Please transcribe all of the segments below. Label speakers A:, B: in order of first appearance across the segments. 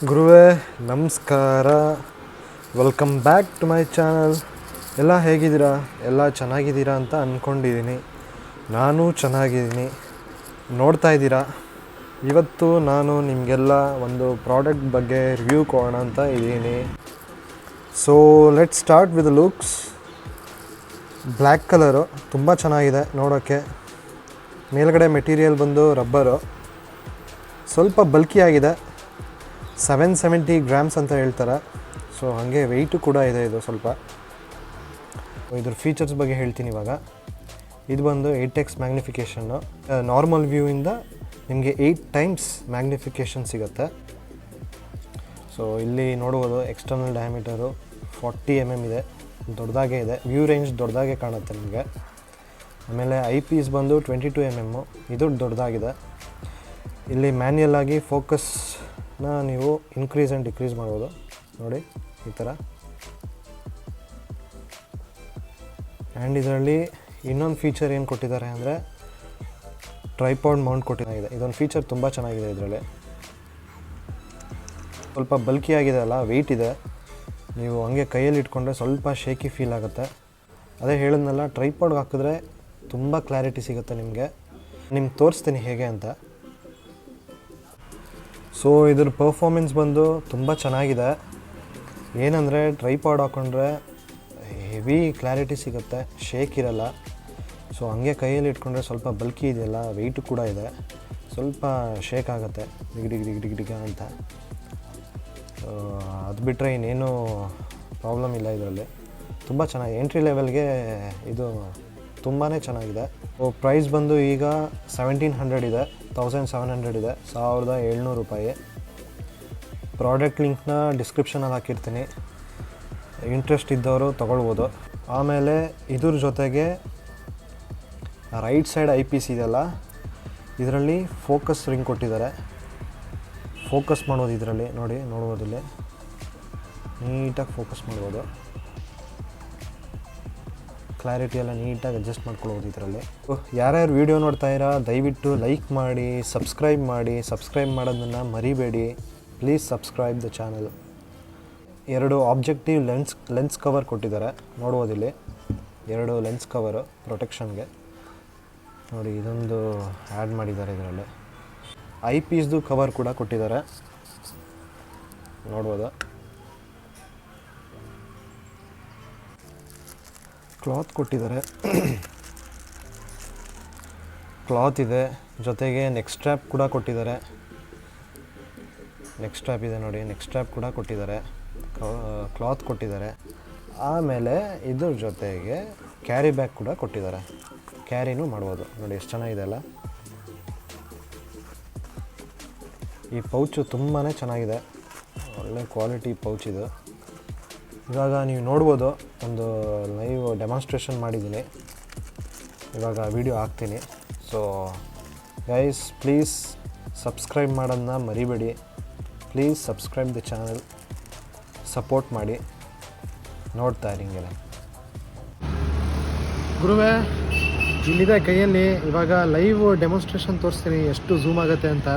A: ಗುರುವೇ ನಮಸ್ಕಾರ, welcome back to my channel. ಎಲ್ಲ ಹೇಗಿದ್ದೀರಾ? ಎಲ್ಲ ಚೆನ್ನಾಗಿದ್ದೀರಾ ಅಂತ ಅಂದ್ಕೊಂಡಿದ್ದೀನಿ. ನಾನು ಚೆನ್ನಾಗಿದ್ದೀನಿ. ನೋಡ್ತಾ ಇದ್ದೀರಾ, ಇವತ್ತು ನಾನು ನಿಮಗೆಲ್ಲ ಒಂದು ಪ್ರಾಡಕ್ಟ್ ಬಗ್ಗೆ ರಿವ್ಯೂ ಕೊಡೋಣ ಅಂತ ಇದ್ದೀನಿ. So let start with looks. Black colour ತುಂಬ ಚೆನ್ನಾಗಿದೆ ನೋಡೋಕ್ಕೆ. ಮೇಲ್ಗಡೆ ಮೆಟೀರಿಯಲ್ ಬಂದು ರಬ್ಬರು, ಸ್ವಲ್ಪ ಬಲ್ಕಿಯಾಗಿದೆ. 770 ಗ್ರಾಮ್ಸ್ ಅಂತ ಹೇಳ್ತಾರೆ. ಸೊ ಹಾಗೆ ವೆಯ್ಟು ಕೂಡ ಇದೆ ಇದು ಸ್ವಲ್ಪ. ಇದ್ರ ಫೀಚರ್ಸ್ ಬಗ್ಗೆ ಹೇಳ್ತೀನಿ ಇವಾಗ. ಇದು ಬಂದು 8x ಮ್ಯಾಗ್ನಿಫಿಕೇಷನ್ನು. ನಾರ್ಮಲ್ ವ್ಯೂವಿಂದ ನಿಮಗೆ 8 ಟೈಮ್ಸ್ ಮ್ಯಾಗ್ನಿಫಿಕೇಷನ್ ಸಿಗುತ್ತೆ. ಸೊ ಇಲ್ಲಿ ನೋಡುವುದು ಎಕ್ಸ್ಟರ್ನಲ್ ಡಯಾಮೀಟರು 40 mm ಇದೆ, ದೊಡ್ಡದಾಗೇ ಇದೆ. ವ್ಯೂ ರೇಂಜ್ ದೊಡ್ಡದಾಗೆ ಕಾಣುತ್ತೆ ನಿಮಗೆ. ಆಮೇಲೆ ಐ ಪೀಸ್ ಬಂದು 22 mm, ಇದು ದೊಡ್ಡದಾಗಿದೆ. ಇಲ್ಲಿ ಮ್ಯಾನ್ಯಲ್ ಆಗಿ ಫೋಕಸ್ನ ನೀವು ಇನ್ಕ್ರೀಸ್ ಆ್ಯಂಡ್ ಡಿಕ್ರೀಸ್ ಮಾಡ್ಬೋದು ನೋಡಿ ಈ ಥರ. ಆ್ಯಂಡ್ ಇದರಲ್ಲಿ ಇನ್ನೊಂದು ಫೀಚರ್ ಏನು ಕೊಟ್ಟಿದ್ದಾರೆ ಅಂದರೆ ಟ್ರೈಪಾಡ್ ಮೌಂಟ್ ಕೊಟ್ಟಿದ್ದಾರೆ. ಇದೊಂದು ಫೀಚರ್ ತುಂಬ ಚೆನ್ನಾಗಿದೆ. ಇದರಲ್ಲಿ ಸ್ವಲ್ಪ ಬಲ್ಕಿಯಾಗಿದೆ ಅಲ್ಲ, ವೆಯ್ಟ್ ಇದೆ. ನೀವು ಹಂಗೆ ಕೈಯಲ್ಲಿ ಇಟ್ಕೊಂಡ್ರೆ ಸ್ವಲ್ಪ ಶೇಕಿ ಫೀಲ್ ಆಗುತ್ತೆ. ಅದೇ ಹೇಳಿದ್ನಲ್ಲ, ಟ್ರೈಪಾಡ್ಗೆ ಹಾಕಿದ್ರೆ ತುಂಬ ಕ್ಲಾರಿಟಿ ಸಿಗುತ್ತೆ ನಿಮಗೆ. ನಿಮ್ಗೆ ತೋರಿಸ್ತೀನಿ ಹೇಗೆ ಅಂತ. ಸೊ ಇದ್ರ ಪರ್ಫಾರ್ಮೆನ್ಸ್ ಬಂದು ತುಂಬ ಚೆನ್ನಾಗಿದೆ. ಏನಂದರೆ ಟ್ರೈಪಾಡ್ ಹಾಕ್ಕೊಂಡ್ರೆ ಹೆವಿ ಕ್ಲಾರಿಟಿ ಸಿಗುತ್ತೆ, ಶೇಕ್ ಇರಲ್ಲ. ಸೊ ಹಂಗೆ ಕೈಯಲ್ಲಿ ಇಟ್ಕೊಂಡ್ರೆ ಸ್ವಲ್ಪ ಬಲ್ಕಿ ಇದೆಯಲ್ಲ, ವೆಯ್ಟು ಕೂಡ ಇದೆ, ಸ್ವಲ್ಪ ಶೇಕ್ ಆಗುತ್ತೆ ಡಿಗ್ ಅಂತ. ಅದು ಬಿಟ್ಟರೆ ಇನ್ನೇನು ಪ್ರಾಬ್ಲಮ್ ಇಲ್ಲ ಇದರಲ್ಲಿ. ತುಂಬ ಚೆನ್ನಾಗಿ ಎಂಟ್ರಿ ಲೆವೆಲ್ಗೆ ಇದು ತುಂಬಾ ಚೆನ್ನಾಗಿದೆ. ಪ್ರೈಸ್ ಬಂದು ಈಗ 1700 ಇದೆ, 1700 ಇದೆ, 1700 ರೂಪಾಯಿ. ಪ್ರಾಡಕ್ಟ್ ಲಿಂಕ್ನ ಡಿಸ್ಕ್ರಿಪ್ಷನಲ್ಲಿ ಹಾಕಿರ್ತೀನಿ, ಇಂಟ್ರೆಸ್ಟ್ ಇದ್ದವರು ತೊಗೊಳ್ಬೋದು. ಆಮೇಲೆ ಇದ್ರ ಜೊತೆಗೆ ರೈಟ್ ಸೈಡ್ ಐ ಪೀಸ್ ಇದೆಯಲ್ಲ, ಇದರಲ್ಲಿ ಫೋಕಸ್ ರಿಂಗ್ ಕೊಟ್ಟಿದ್ದಾರೆ. ಫೋಕಸ್ ಮಾಡೋದು ಇದರಲ್ಲಿ ನೋಡ್ಬೋದು, ಇಲ್ಲಿ ನೀಟಾಗಿ ಫೋಕಸ್ ಮಾಡ್ಬೋದು. ಕ್ಲಾರಿಟಿ ಎಲ್ಲ ನೀಟಾಗಿ ಅಡ್ಜಸ್ಟ್ ಮಾಡ್ಕೊಳ್ಬೋದು ಇದರಲ್ಲಿ. ಯಾರ್ಯಾರು ವೀಡಿಯೋ ನೋಡ್ತಾ ಇರಾ ದಯವಿಟ್ಟು ಲೈಕ್ ಮಾಡಿ, ಸಬ್ಸ್ಕ್ರೈಬ್ ಮಾಡೋದನ್ನು ಮರಿಬೇಡಿ. Please subscribe the channel. 2 objective lens cover ಕೊಟ್ಟಿದ್ದಾರೆ, ನೋಡ್ಬೋದು ಇಲ್ಲಿ 2 ಲೆನ್ಸ್ ಕವರು ಪ್ರೊಟೆಕ್ಷನ್ಗೆ ನೋಡಿ. ಇದೊಂದು ಆ್ಯಡ್ ಮಾಡಿದ್ದಾರೆ ಇದರಲ್ಲಿ. ಐ ಪೀಸ್ದು ಕವರ್ ಕೂಡ ಕೊಟ್ಟಿದ್ದಾರೆ, ನೋಡ್ಬೋದು. ಕ್ಲಾತ್ ಕೊಟ್ಟಿದ್ದಾರೆ, ಕ್ಲಾತ್ ಇದೆ. ಜೊತೆಗೆ ನೆಕ್ ಸ್ಟ್ರ್ಯಾಪ್ ಕೂಡ ಕೊಟ್ಟಿದ್ದಾರೆ. ನೆಕ್ ಸ್ಟ್ರ್ಯಾಪ್ ಇದೆ ನೋಡಿ, ನೆಕ್ ಸ್ಟ್ರ್ಯಾಪ್ ಕೂಡ ಕೊಟ್ಟಿದ್ದಾರೆ, ಕ್ಲಾತ್ ಕೊಟ್ಟಿದ್ದಾರೆ. ಆಮೇಲೆ ಇದ್ರ ಜೊತೆಗೆ ಕ್ಯಾರಿ ಬ್ಯಾಗ್ ಕೂಡ ಕೊಟ್ಟಿದ್ದಾರೆ, ಕ್ಯಾರಿನೂ ಮಾಡ್ಬೋದು ನೋಡಿ, ಎಷ್ಟು ಚೆನ್ನಾಗಿದೆ ಅಲ್ಲ. ಈ ಪೌಚು ತುಂಬಾ ಚೆನ್ನಾಗಿದೆ, ಒಳ್ಳೆ ಕ್ವಾಲಿಟಿ ಪೌಚ್ ಇದು. ಇವಾಗ ನೀವು ನೋಡ್ಬೋದು, ಒಂದು ಲೈವ್ ಡೆಮಾನ್ಸ್ಟ್ರೇಷನ್ ಮಾಡಿದ್ದೀನಿ, ಇವಾಗ ವಿಡಿಯೋ ಹಾಕ್ತೀನಿ. ಸೊ ಗೈಸ್, ಪ್ಲೀಸ್ ಸಬ್ಸ್ಕ್ರೈಬ್ ಮಾಡೋದನ್ನ ಮರಿಬೇಡಿ. Please subscribe the channel, support ಮಾಡಿ, ನೋಡ್ತಾ ಇರಿ ಹಿಂಗೆಲ್ಲ. ಗುರುವೇ ಇಲ್ಲಿದೆ ಕೈಯಲ್ಲಿ. ಇವಾಗ ಲೈವ್ ಡೆಮಾನ್ಸ್ಟ್ರೇಷನ್ ತೋರಿಸ್ತೀನಿ ಎಷ್ಟು ಝೂಮ್ ಆಗುತ್ತೆ ಅಂತ.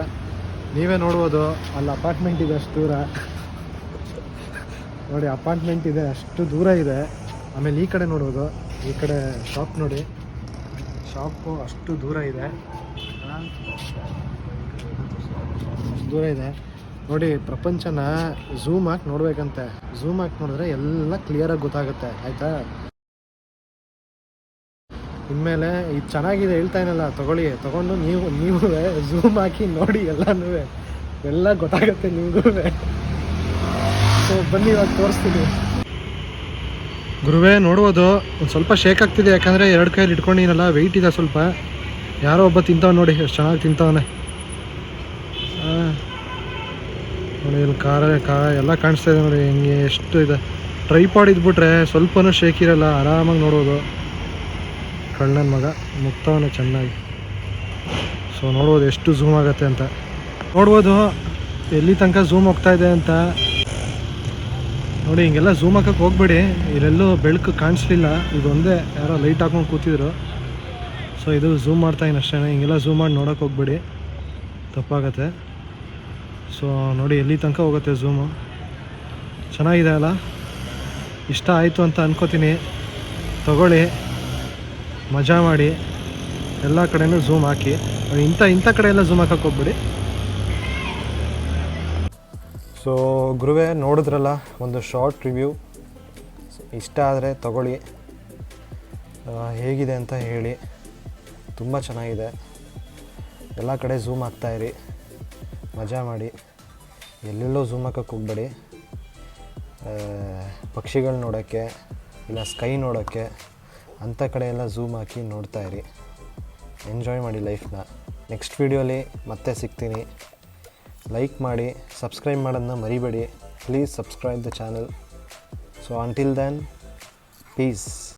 A: ನೀವೇ ನೋಡ್ಬೋದು, ಅಲ್ಲಿ ಅಪಾರ್ಟ್ಮೆಂಟ್ ಇದೆ ಅಷ್ಟು ದೂರ ನೋಡಿ, ಅಪಾರ್ಟ್ಮೆಂಟ್ ಇದೆ ಅಷ್ಟು ದೂರ ಇದೆ. ಆಮೇಲೆ ಈ ಕಡೆ ನೋಡ್ಬೋದು, ಈ ಕಡೆ ಶಾಪ್ ನೋಡಿ, ಶಾಪು ಅಷ್ಟು ದೂರ ಇದೆ, ಅಷ್ಟು ದೂರ ಇದೆ ನೋಡಿ. ಪ್ರಪಂಚನ ಝೂಮ್ ಹಾಕಿ ನೋಡ್ಬೇಕಂತೆ. ಝೂಮ್ ಹಾಕಿ ನೋಡಿದ್ರೆ ಎಲ್ಲ ಕ್ಲಿಯರಾಗಿ ಗೊತ್ತಾಗುತ್ತೆ, ಆಯಿತಾ. ಇನ್ಮೇಲೆ ಇದು ಚೆನ್ನಾಗಿದೆ ಹೇಳ್ತಾ ಏನಲ್ಲ, ತೊಗೊಂಡು ನೀವು ಝೂಮ್ ಹಾಕಿ ನೋಡಿ, ಎಲ್ಲ ಗೊತ್ತಾಗುತ್ತೆ ನಿಮಗೂ. ಸೊ ಬನ್ನಿ ಇವಾಗ ತೋರಿಸ್ತೀನಿ. ಗುರುವೇ ನೋಡ್ಬೋದು, ಒಂದು ಸ್ವಲ್ಪ ಶೇಕ್ ಆಗ್ತಿದೆ, ಯಾಕಂದರೆ 2 ಕೈಯಲ್ಲಿ ಇಟ್ಕೊಂಡಿನಲ್ಲ, ವೆಯ್ಟ್ ಇದೆ ಸ್ವಲ್ಪ. ಯಾರೋ ಒಬ್ಬ ತಿಂತಾವ ನೋಡಿ, ಎಷ್ಟು ಚೆನ್ನಾಗಿ ತಿಂತಾವನೆ ನೋಡಿ. ಇಲ್ಲಿ ಎಲ್ಲ ಕಾಣಿಸ್ತಾ ಇದೆ ನೋಡಿ, ಹಿಂಗೆ ಎಷ್ಟು ಇದೆ. ಟ್ರೈಪಾಡ್ ಇದ್ಬಿಟ್ರೆ ಸ್ವಲ್ಪನೂ ಶೇಕ್ ಇರಲ್ಲ, ಆರಾಮಾಗಿ ನೋಡ್ಬೋದು. ಕಳ್ಳನ ಮಗ ಮುಕ್ತವನೇ ಚೆನ್ನಾಗಿ. ಸೊ ನೋಡ್ಬೋದು ಎಷ್ಟು ಝೂಮ್ ಆಗುತ್ತೆ ಅಂತ. ನೋಡ್ಬೋದು ಎಲ್ಲಿ ತನಕ ಝೂಮ್ ಹೋಗ್ತಾ ಇದೆ ಅಂತ ನೋಡಿ. ಹಿಂಗೆಲ್ಲ ಝೂಮ್ ಹಾಕಕ್ಕೆ ಹೋಗ್ಬೇಡಿ, ಇಲ್ಲೆಲ್ಲೂ ಬೆಳಕು ಕಾಣಿಸ್ಲಿಲ್ಲ. ಇದೊಂದೇ ಯಾರೋ ಲೈಟ್ ಹಾಕೊಂಡು ಕೂತಿದ್ರು. ಸೊ ಇದು ಝೂಮ್ ಮಾಡ್ತಾಯಿದ್ದೀನಿ ಅಷ್ಟೇ, ಹಿಂಗೆಲ್ಲ ಝೂಮ್ ಮಾಡಿ ನೋಡೋಕೆ ಹೋಗ್ಬೇಡಿ, ತಪ್ಪಾಗತ್ತೆ. ಸೊ ನೋಡಿ ಎಲ್ಲಿ ತನಕ ಹೋಗುತ್ತೆ ಝೂಮು. ಚೆನ್ನಾಗಿದೆ ಅಲ್ಲ, ಇಷ್ಟ ಆಯಿತು ಅಂತ ಅನ್ಕೋತೀನಿ. ತಗೊಳ್ಳಿ, ಮಜಾ ಮಾಡಿ, ಎಲ್ಲ ಕಡೆಯೂ ಝೂಮ್ ಹಾಕಿ. ಇಂಥ ಕಡೆ ಎಲ್ಲ ಝೂಮ್ ಹಾಕಕ್ಕೆ ಹೋಗ್ಬಿಡಿ. ಸೊ ಗುರುವೇ, ನೋಡಿದ್ರಲ್ಲ ಒಂದು ಶಾರ್ಟ್ ರಿವ್ಯೂ. ಇಷ್ಟ ಆದರೆ ತಗೊಳ್ಳಿ, ಹೇಗಿದೆ ಅಂತ ಹೇಳಿ. ತುಂಬ ಚೆನ್ನಾಗಿದೆ. ಎಲ್ಲ ಕಡೆ ಝೂಮ್ ಹಾಕ್ತಾಯಿರಿ, ಮಜಾ ಮಾಡಿ. ಎಲ್ಲೆಲ್ಲೋ ಝೂಮ್ ಹಾಕಕ್ಕೆ ಹೋಗ್ಬೇಡಿ. ಪಕ್ಷಿಗಳು ನೋಡೋಕ್ಕೆ ಇಲ್ಲ ಸ್ಕೈ ನೋಡೋಕ್ಕೆ ಅಂಥ ಕಡೆ ಎಲ್ಲ ಝೂಮ್ ಹಾಕಿ ನೋಡ್ತಾಯಿರಿ. ಎಂಜಾಯ್ ಮಾಡಿ ಲೈಫ್ನ. ನೆಕ್ಸ್ಟ್ ವೀಡಿಯೋಲಿ ಮತ್ತೆ ಸಿಗ್ತೀನಿ. ಲೈಕ್ ಮಾಡಿ, ಸಬ್ಸ್ಕ್ರೈಬ್ ಮಾಡೋದನ್ನ ಮರಿಬೇಡಿ. Please subscribe the channel. So until then, piece.